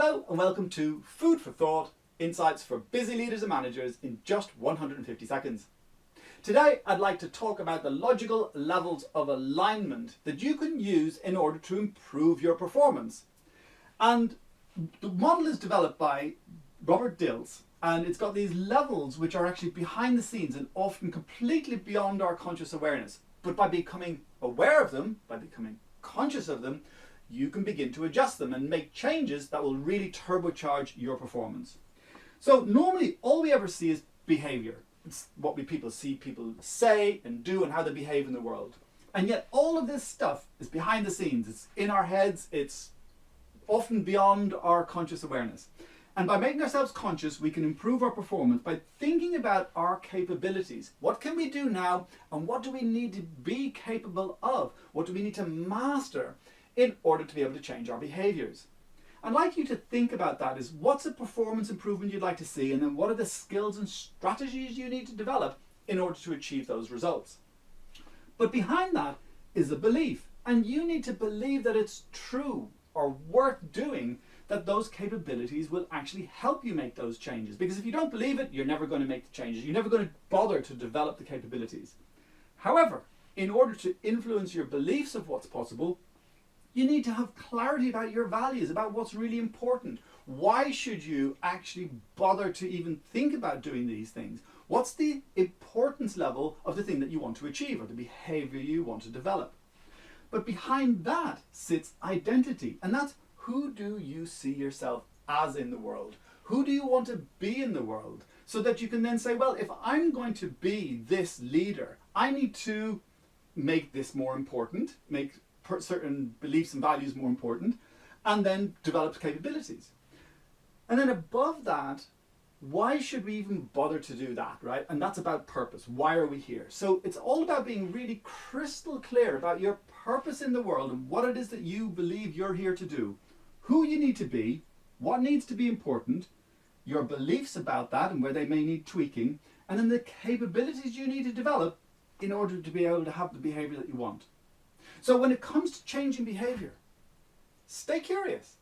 Hello and welcome to Food for Thought, Insights for Busy Leaders and Managers in just 150 seconds. Today I'd like to talk about the logical levels of alignment that you can use in order to improve your performance. And the model is developed by Robert Dills, and it's got these levels which are actually behind the scenes and often completely beyond our conscious awareness. But by becoming aware of them, by becoming conscious of them, you can begin to adjust them and make changes that will really turbocharge your performance. So normally all we ever see is behaviour. It's what people see people say and do and how they behave in the world. And yet all of this stuff is behind the scenes. It's in our heads. It's often beyond our conscious awareness. And by making ourselves conscious, we can improve our performance by thinking about our capabilities. What can we do now and what do we need to be capable of? What do we need to master in order to be able to change our behaviours? I'd like you to think about that as what's a performance improvement you'd like to see, and then what are the skills and strategies you need to develop in order to achieve those results. But behind that is a belief, and you need to believe that it's true or worth doing, that those capabilities will actually help you make those changes. Because if you don't believe it, you're never going to make the changes. You're never going to bother to develop the capabilities. However, in order to influence your beliefs of what's possible, you need to have clarity about your values, about what's really important. Why should you actually bother to even think about doing these things? What's the importance level of the thing that you want to achieve or the behaviour you want to develop? But behind that sits identity, and that's who do you see yourself as in the world? Who do you want to be in the world? So that you can then say, well, if I'm going to be this leader, I need to make this more important, make certain beliefs and values more important, and then develop capabilities. And then above that, why should we even bother to do that, right? And that's about purpose. Why are we here? So it's all about being really crystal clear about your purpose in the world and what it is that you believe you're here to do, who you need to be, what needs to be important, your beliefs about that and where they may need tweaking, and then the capabilities you need to develop in order to be able to have the behaviour that you want. So when it comes to changing behaviour, stay curious.